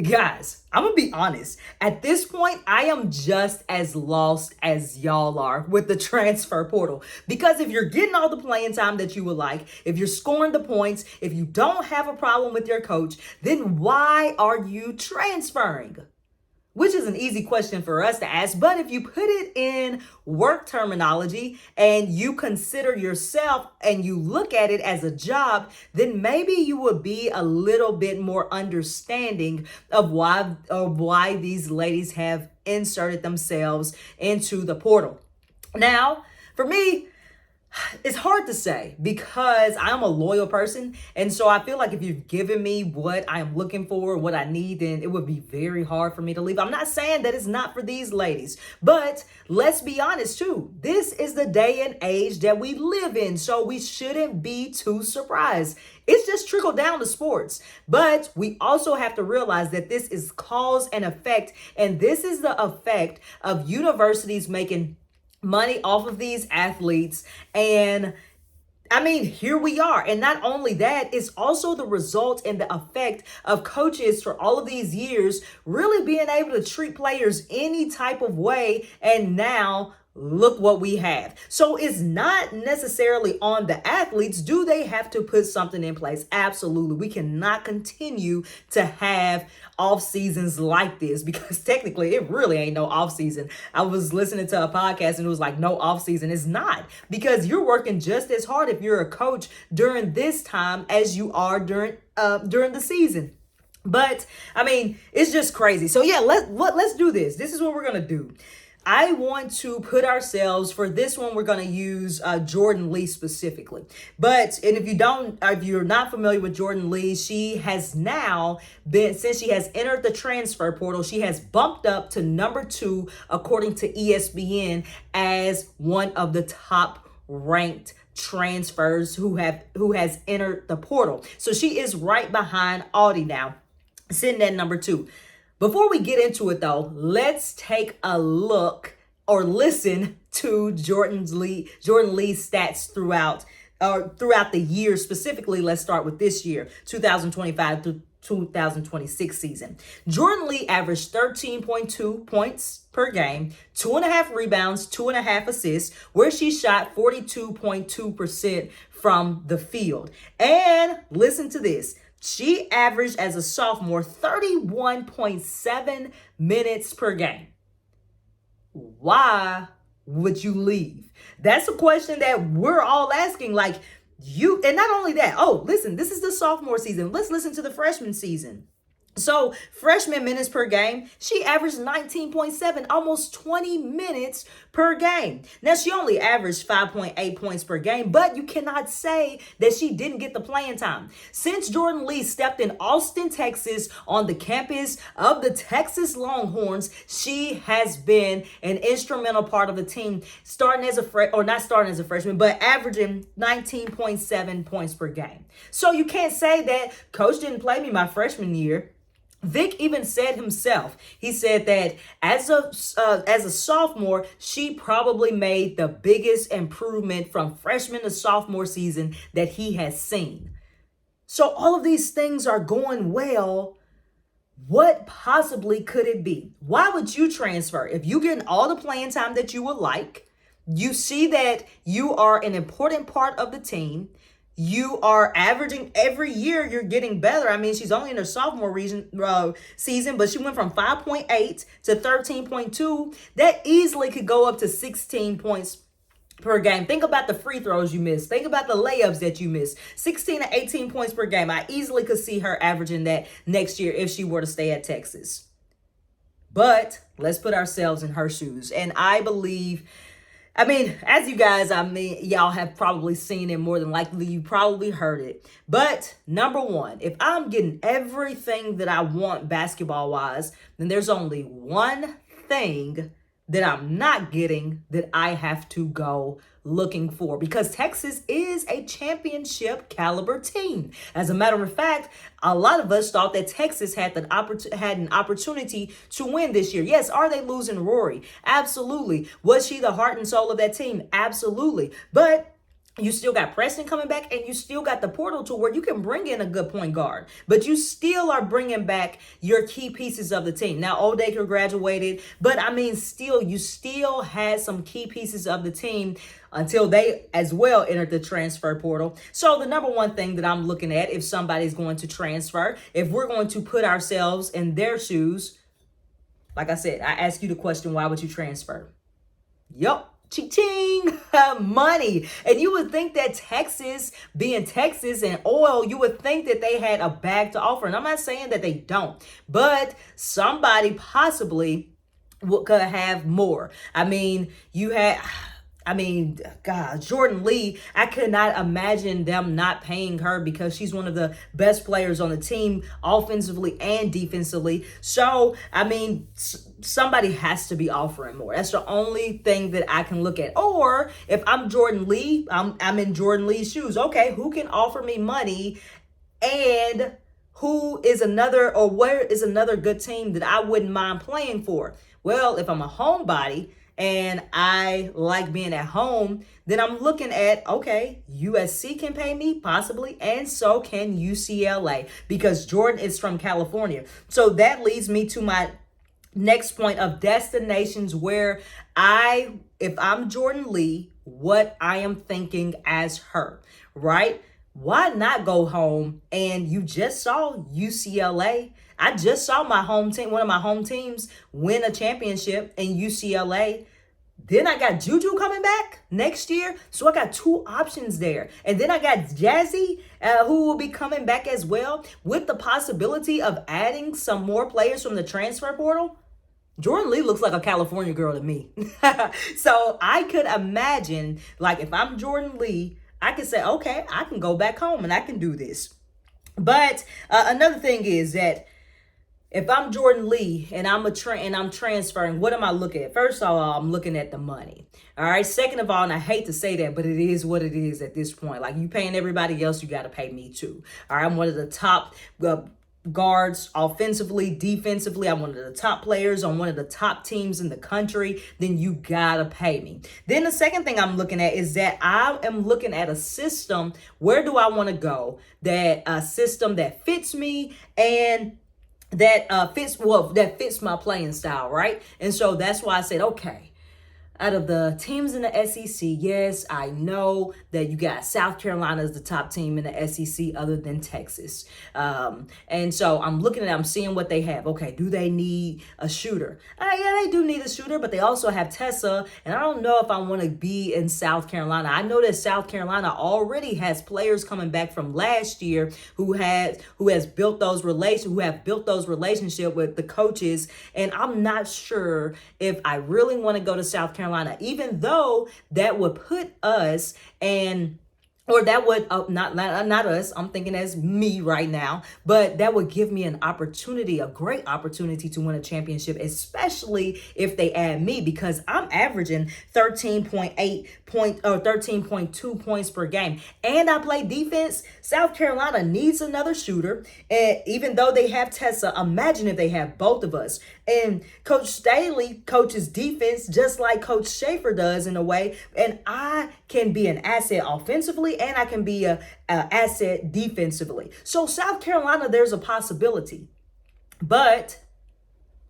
Guys, I'm gonna be honest. At this point, I am just as lost as y'all are with the transfer portal. Because if you're getting all the playing time that you would like, if you're scoring the points, if you don't have a problem with your coach, then why are you transferring? Which is an easy question for us to ask. But if you put it in work terminology and you consider yourself and you look at it as a job, then maybe you would be a little bit more understanding of why these ladies have inserted themselves into the portal. Now, for me, it's hard to say because I'm a loyal person. And so I feel like if you've given me what I'm looking for, what I need, then it would be very hard for me to leave. I'm not saying that it's not for these ladies, but let's be honest too. This is the day and age that we live in. So we shouldn't be too surprised. It's just trickled down to sports. But we also have to realize that this is cause and effect. And this is the effect of universities making money off of these athletes. And I mean, here we are. And not only that, it's also the result and the effect of coaches for all of these years really being able to treat players any type of way. And now look what we have. So it's not necessarily on the athletes. Do they have to put something in place? Absolutely. We cannot continue to have off seasons like this because technically it really ain't no off season. I was listening to a podcast and it was like, no off season. It's not, because you're working just as hard if you're a coach during this time as you are during the season. But I mean, it's just crazy. So yeah, let's do this. This is what we're gonna do. I want to put ourselves, for this one, we're going to use Jordan Lee specifically. But, and if you're not familiar with Jordan Lee, she has now been, since she has entered the transfer portal, she has bumped up to number 2, according to ESPN, as one of the top ranked transfers who has entered the portal. So she is right behind Outta now, sitting at number 2. Before we get into it though, let's take a look or listen to Jordan Lee's stats throughout the year. Specifically, let's start with this year, 2025 to 2026 season. Jordan Lee averaged 13.2 points per game, 2.5 rebounds, 2.5 assists, where she shot 42.2% from the field. And listen to this. She averaged as a sophomore 31.7 minutes per game. Why would you leave? That's a question that we're all asking. Like, and not only that, oh, listen, this is the sophomore season. Let's listen to the freshman season. So freshman minutes per game, she averaged 19.7, almost 20 minutes per game. Now, she only averaged 5.8 points per game, but you cannot say that she didn't get the playing time. Since Jordan Lee stepped in Austin, Texas, on the campus of the Texas Longhorns, she has been an instrumental part of the team, not starting as a freshman, but averaging 19.7 points per game. So you can't say that coach didn't play me my freshman year. Vic even said himself, he said that as a sophomore, she probably made the biggest improvement from freshman to sophomore season that he has seen. So all of these things are going well. What possibly could it be? Why would you transfer? If you're getting all the playing time that you would like, you see that you are an important part of the team, you are averaging every year, you're getting better. I mean, she's only in her sophomore season, but she went from 5.8 to 13.2. That easily could go up to 16 points per game. Think about the free throws you missed. Think about the layups that you missed. 16 to 18 points per game. I easily could see her averaging that next year if she were to stay at Texas. But let's put ourselves in her shoes. And I believe, as you guys, y'all have probably seen it, more than likely you probably heard it. But number one, if I'm getting everything that I want basketball wise, then there's only one thing that I'm not getting that I have to go looking for, because Texas is a championship caliber team. As a matter of fact, a lot of us thought that Texas had an opportunity to win this year. Yes, are they losing Rory? Absolutely. Was she the heart and soul of that team? Absolutely. But You still got Preston coming back, and you still got the portal to where you can bring in a good point guard, but you still are bringing back your key pieces of the team. Now, Odaker graduated, but I mean, still, you still had some key pieces of the team until they as well entered the transfer portal. So the number one thing that I'm looking at, if somebody's going to transfer, if we're going to put ourselves in their shoes, like I said, I ask you the question, why would you transfer? Yup. Ching money. And you would think that Texas, being Texas and oil, you would think that they had a bag to offer. And I'm not saying that they don't, but somebody possibly could have more. I mean, God, Jordan Lee, I could not imagine them not paying her because she's one of the best players on the team, offensively and defensively. So, I mean, somebody has to be offering more. That's the only thing that I can look at. Or if I'm Jordan Lee, I'm in Jordan Lee's shoes. Okay, who can offer me money, and who is another, or where is another good team that I wouldn't mind playing for? Well, if I'm a homebody and I like being at home, then I'm looking at, okay, USC can pay me possibly, and so can UCLA, because Jordan is from California. So that leads me to my next point of destinations where if I'm Jordan Lee, what I am thinking as her, right? Why not go home? And you just saw UCLA. I just saw my home team, one of my home teams, win a championship in UCLA. Then I got Juju coming back next year. So I got two options there. And then I got Jazzy, who will be coming back as well, with the possibility of adding some more players from the transfer portal. Jordan Lee looks like a California girl to me. So I could imagine, like, if I'm Jordan Lee, I could say, okay, I can go back home and I can do this. But another thing is that if I'm Jordan Lee and I'm transferring, what am I looking at? First of all, I'm looking at the money. All right. Second of all, and I hate to say that, but it is what it is at this point. Like, you paying everybody else, you got to pay me too. All right. I'm one of the top guards offensively, defensively. I'm one of the top players on one of the top teams in the country. Then you gotta pay me. Then the second thing I'm looking at is that I am looking at a system. Where do I want to go? That a system that fits me and that fits my playing style, right? And so that's why I said, okay, out of the teams in the SEC, yes, I know that you got South Carolina as the top team in the SEC other than Texas. And so I'm looking at, I'm seeing what they have. Okay, do they need a shooter? Yeah, they do need a shooter, but they also have Tessa. And I don't know if I want to be in South Carolina. I know that South Carolina already has players coming back from last year who have built those relationships with the coaches. And I'm not sure if I really want to go to South Carolina, even though that would put us that would not us, I'm thinking as me right now, but that would give me an opportunity, a great opportunity to win a championship, especially if they add me, because I'm averaging 13.2 points per game, and I play defense. South Carolina needs another shooter, and even though they have Tessa, imagine if they have both of us. And Coach Staley coaches defense just like Coach Schaefer does in a way, and I can be an asset offensively, and I can be a asset defensively. So South Carolina, there's a possibility. But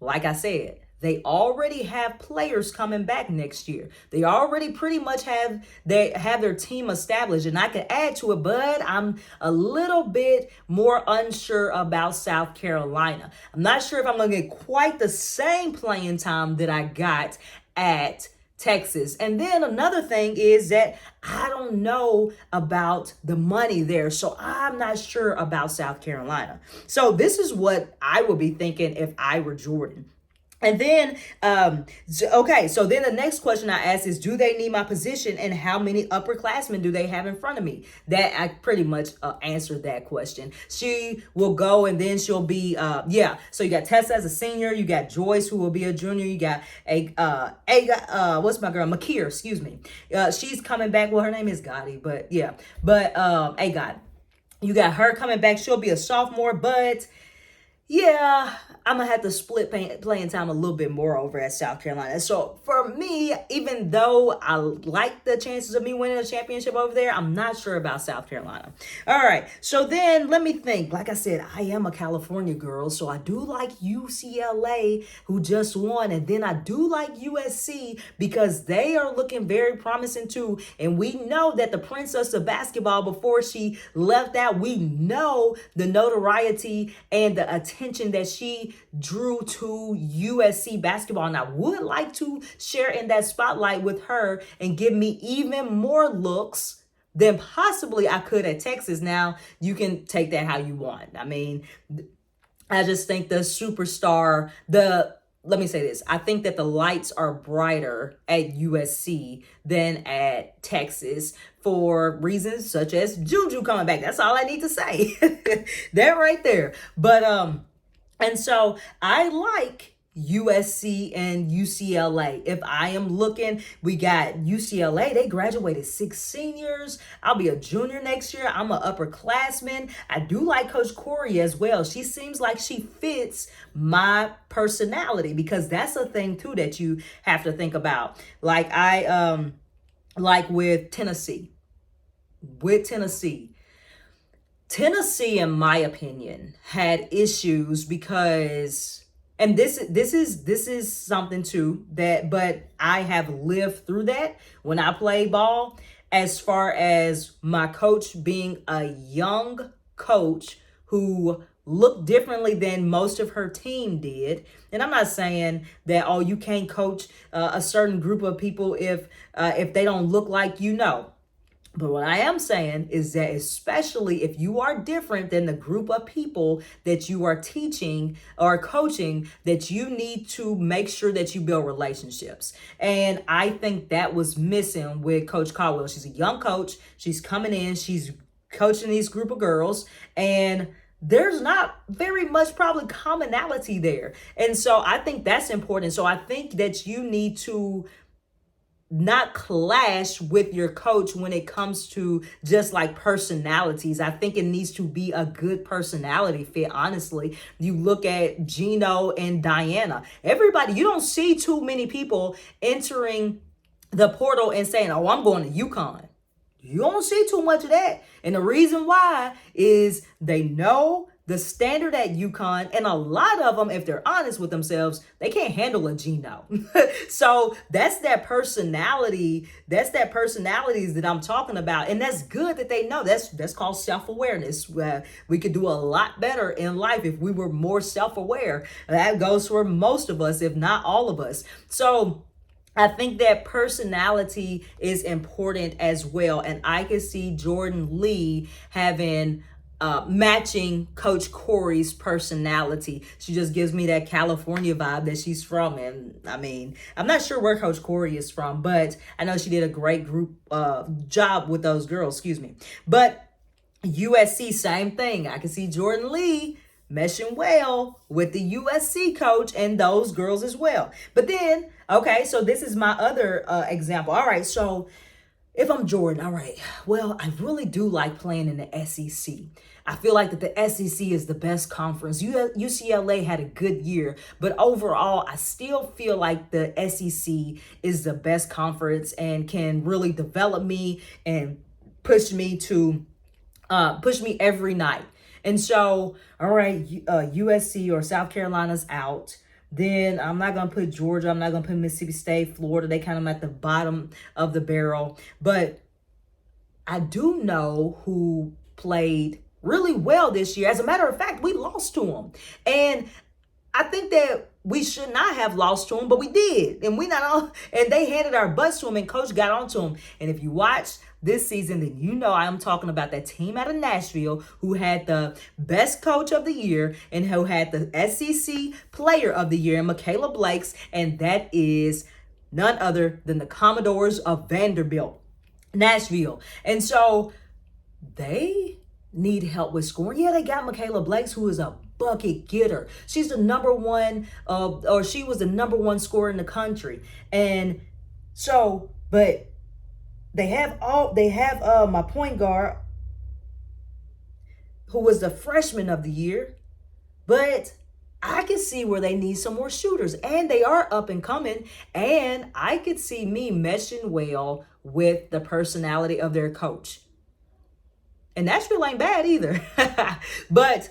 like I said, they already have players coming back next year. They already pretty much have their team established, and I could add to it, but I'm a little bit more unsure about South Carolina. I'm not sure if I'm going to get quite the same playing time that I got at Texas. And then another thing is that I don't know about the money there. So I'm not sure about South Carolina. So this is what I would be thinking if I were Jordan. And then, so then the next question I ask is, do they need my position, and how many upperclassmen do they have in front of me? That I pretty much answered that question. She will go, and then she'll be, So you got Tessa as a senior, you got Joyce, who will be a junior, you got what's my girl, Makir, excuse me. She's coming back. Well, her name is Gotti, but yeah, but God, you got her coming back. She'll be a sophomore, but Yeah, I'm gonna have to split playing time a little bit more over at South Carolina. So for me, even though I like the chances of me winning a championship over there, I'm not sure about South Carolina. All right, so then let me think. Like I said, I am a California girl, so I do like UCLA, who just won, and then I do like USC because they are looking very promising too. And we know that the princess of basketball, before she left out, we know the notoriety and the attention that she drew to USC basketball. And I would like to share in that spotlight with her and give me even more looks than possibly I could at Texas. Now, you can take that how you want. I mean, I just think the superstar, let me say this. I think that the lights are brighter at USC than at Texas for reasons such as Juju coming back. That's all I need to say. That right there. But and so I like USC and UCLA. If I am looking, we got UCLA. They graduated 6 seniors. I'll be a junior next year. I'm an upperclassman. I do like Coach Corey as well. She seems like she fits my personality, because that's a thing too that you have to think about. Like with Tennessee. Tennessee, in my opinion, had issues because, and this is something too but I have lived through that when I played ball, as far as my coach being a young coach who looked differently than most of her team did. And I'm not saying that, oh, you can't coach a certain group of people if they don't look like you. Know. But what I am saying is that, especially if you are different than the group of people that you are teaching or coaching, that you need to make sure that you build relationships. And I think that was missing with Coach Caldwell. She's a young coach. She's coming in. She's coaching these group of girls. And there's not very much probably commonality there. And so I think that's important. So I think that you need to not clash with your coach when it comes to just like personalities. I think it needs to be a good personality fit, honestly. You look at Gino and Diana. Everybody, you don't see too many people entering the portal and saying, oh, I'm going to UConn. You don't see too much of that. And the reason why is they know the standard at UConn, and a lot of them, if they're honest with themselves, they can't handle a Gino. So that's that personality. That's that personalities that I'm talking about. And that's good that they know. That's called self-awareness. We could do a lot better in life if we were more self-aware. That goes for most of us, if not all of us. So I think that personality is important as well. And I can see Jordan Lee having matching Coach Corey's personality. She just gives me that California vibe that she's from. And I mean, I'm not sure where Coach Corey is from, but I know she did a great group job with those girls, excuse me. But USC, same thing. I can see Jordan Lee meshing well with the USC coach and those girls as well. But then, okay, so this is my other example. All right, so if I'm Jordan, all right, well, I really do like playing in the SEC. I feel like that the SEC is the best conference. UCLA had a good year, but overall, I still feel like the SEC is the best conference and can really develop me and push me every night. And so, all right, USC or South Carolina's out. Then I'm not going to put Georgia. I'm not going to put Mississippi State, Florida. They kind of at the bottom of the barrel. But I do know who played really well this year. As a matter of fact, we lost to them. And I think that we should not have lost to them, but we did. And they handed our butts to them, and coach got on to them. And if you watch this season, then you know I'm talking about that team out of Nashville who had the best coach of the year and who had the SEC player of the year, Michaela Blakes, and that is none other than the Commodores of Vanderbilt, Nashville. And so they need help with scoring. Yeah, they got Michaela Blakes, who is a bucket getter. She's the number one, or she was the number one scorer in the country. And so, but they have my point guard, who was the freshman of the year, But I can see where they need some more shooters, and they are up and coming. And I could see me meshing well with the personality of their coach. And Nashville ain't bad either. But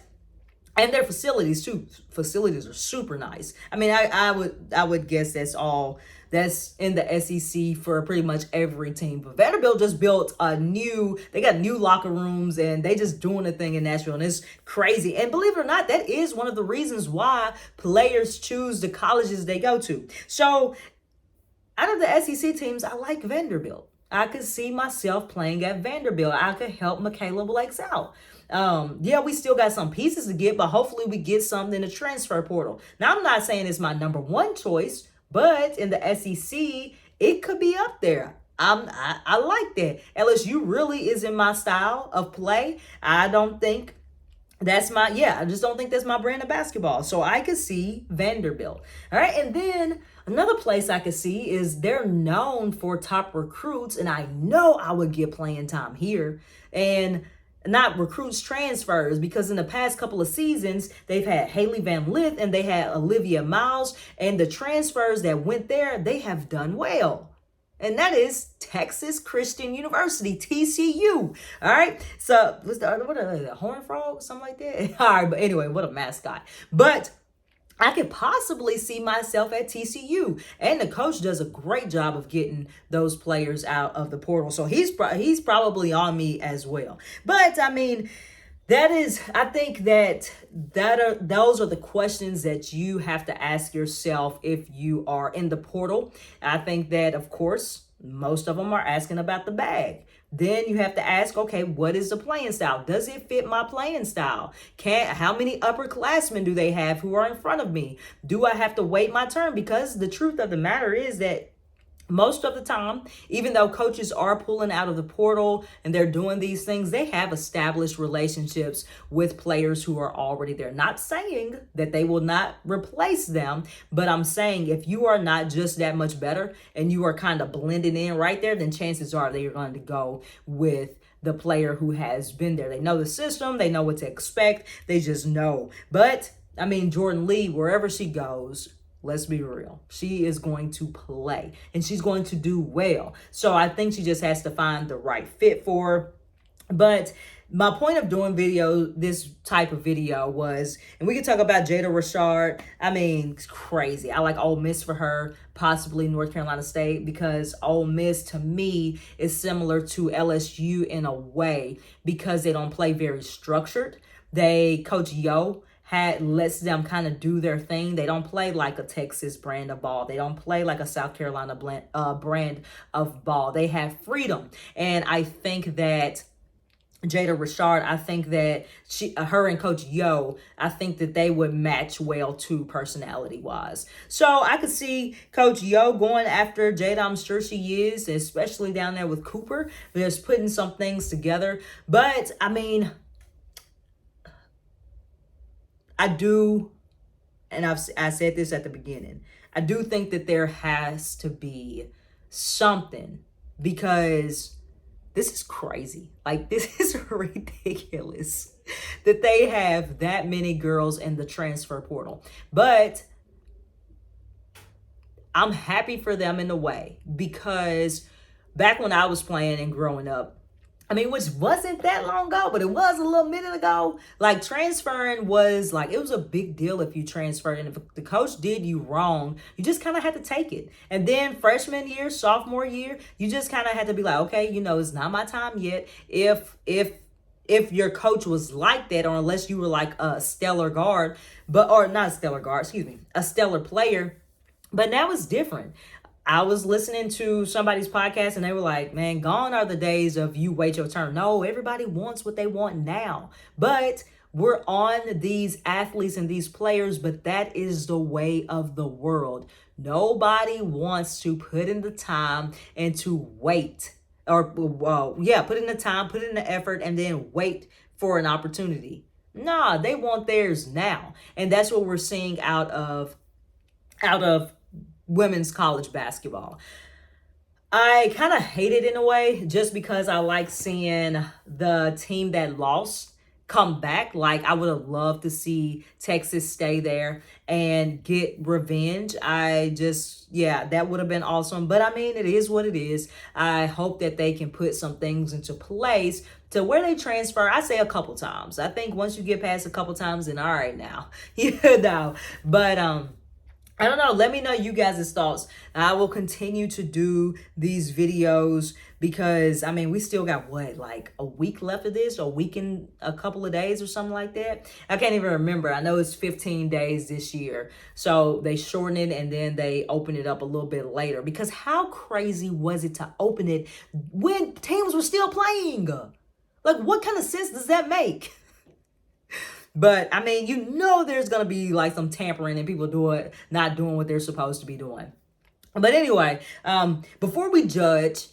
and their facilities too. Facilities are super nice. I mean, I would guess that's in the SEC for pretty much every team. But Vanderbilt just built they got new locker rooms, and they just doing a thing in Nashville, and it's crazy. And believe it or not, that is one of the reasons why players choose the colleges they go to. So out of the SEC teams, I like Vanderbilt. I could see myself playing at Vanderbilt. I could help Michaela Blakes out. Yeah, we still got some pieces to get, but hopefully we get something in the transfer portal. Now, I'm not saying it's my number one choice, but in the SEC, it could be up there. I like that. LSU really is in my style of play. I just don't think that's my brand of basketball. So I could see Vanderbilt. All right. And then another place I could see is they're known for top recruits, and I know I would get playing time here. And not recruits, transfers, because in the past couple of seasons, they've had Haley Van Lith and they had Olivia Miles, and the transfers that went there, they have done well. And that is Texas Christian University, TCU. All right. So what are they, Horn Frog, something like that? All right. But anyway, what a mascot. But I could possibly see myself at TCU, and the coach does a great job of getting those players out of the portal. So he's probably on me as well. But I mean, I think those are the questions that you have to ask yourself if you are in the portal. I think that, of course, most of them are asking about the bag. Then you have to ask, okay, what is the playing style? Does it fit my playing style? How many upperclassmen do they have who are in front of me? Do I have to wait my turn? Because the truth of the matter is that most of the time, even though coaches are pulling out of the portal and they're doing these things, they have established relationships with players who are already there. Not saying that they will not replace them, but I'm saying if you are not just that much better and you are kind of blending in right there, then chances are that you're going to go with the player who has been there. They know the system, they know what to expect, they just know. But I mean, Jordan Lee, wherever she goes, let's be real, she is going to play and she's going to do well. So I think she just has to find the right fit for her. But my point of doing this type of video was, and we can talk about Jada Rashard. I mean, it's crazy. I like Ole Miss for her, possibly North Carolina State, because Ole Miss to me is similar to LSU in a way because they don't play very structured. Coach Yo lets them kind of do their thing. They don't play like a Texas brand of ball. They don't play like a South Carolina brand of ball. They have freedom. And I think that Jada Rashard, I think that her and Coach Yo, I think that they would match well too, personality wise. So I could see Coach Yo going after Jada. I'm sure she is, especially down there with Cooper. They're just putting some things together. But I mean, I do, and I said this at the beginning, I do think that there has to be something, because this is crazy. Like, this is ridiculous that they have that many girls in the transfer portal. But I'm happy for them in a way, because back when I was playing and growing up, I mean, which wasn't that long ago, but it was a little minute ago. Like, transferring was like, it was a big deal if you transferred. And if the coach did you wrong, you just kind of had to take it. And then freshman year, sophomore year, you just kind of had to be like, okay, it's not my time yet. If your coach was like that, or unless you were like a stellar guard, or not a stellar guard, a stellar player. But now it's different. I was listening to somebody's podcast and they were like, man, gone are the days of you wait your turn. No, everybody wants what they want now. But we're on these athletes and these players, but that is the way of the world. Nobody wants to put in the time and to wait. Put in the time, put in the effort, and then wait for an opportunity. Nah, they want theirs now. And that's what we're seeing out of women's college basketball. I kind of hate it in a way, just because I like seeing the team that lost come back. Like, I would have loved to see Texas stay there and get revenge. Yeah, that would have been awesome. But I mean, it is what it is. I hope that they can put some things into place to where they transfer. I say a couple times. I think once you get past a couple times, then all right now, But I don't know. Let me know you guys' thoughts. I will continue to do these videos because, I mean, we still got what, like a week left of this, or a week and a couple of days or something like that. I can't even remember. I know it's 15 days this year. So they shorten it and then they open it up a little bit later, because how crazy was it to open it when teams were still playing? Like, what kind of sense does that make? But I mean, there's going to be like some tampering and people not doing what they're supposed to be doing. But anyway, before we judge,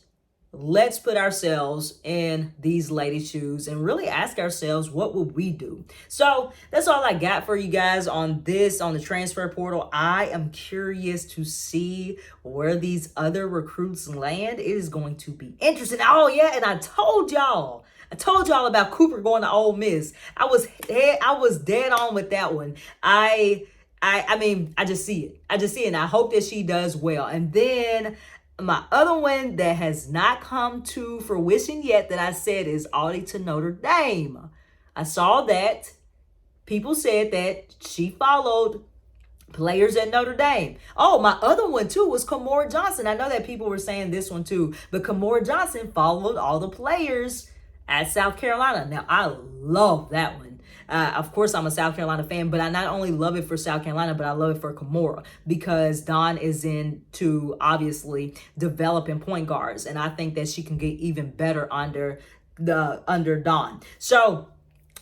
let's put ourselves in these ladies' shoes and really ask ourselves, what would we do? So that's all I got for you guys on the transfer portal. I am curious to see where these other recruits land. It is going to be interesting. Oh yeah, and I told y'all about Cooper going to Ole Miss. I was dead on with that one. I mean, I just see it. And I hope that she does well. And then my other one that has not come to fruition yet that I said is Outta to Notre Dame. I saw that people said that she followed players at Notre Dame. Oh, my other one too was Kamora Johnson. I know that people were saying this one too, but Kamora Johnson followed all the players at South Carolina. Now, I love that one. Of course, I'm a South Carolina fan, but I not only love it for South Carolina, but I love it for Kamora, because Dawn is into, obviously, developing point guards, and I think that she can get even better under Dawn. So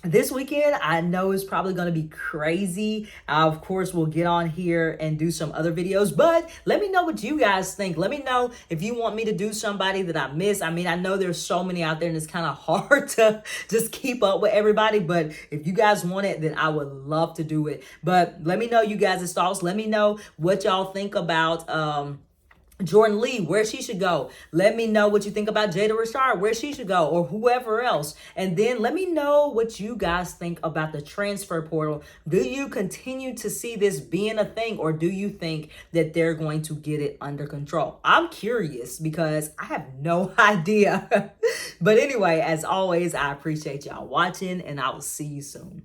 this weekend, I know it's probably going to be crazy. Of course, we'll get on here and do some other videos, but let me know what you guys think. Let me know if you want me to do somebody that I miss. I mean, I know there's so many out there and it's kind of hard to just keep up with everybody, but if you guys want it, then I would love to do it. But let me know you guys' thoughts. Let me know what y'all think about Jordan Lee, where she should go. Let me know what you think about Jada Richard, where she should go, or whoever else. And then let me know what you guys think about the transfer portal. Do you continue to see this being a thing, or do you think that they're going to get it under control? I'm curious because I have no idea. But anyway, as always, I appreciate y'all watching, and I will see you soon.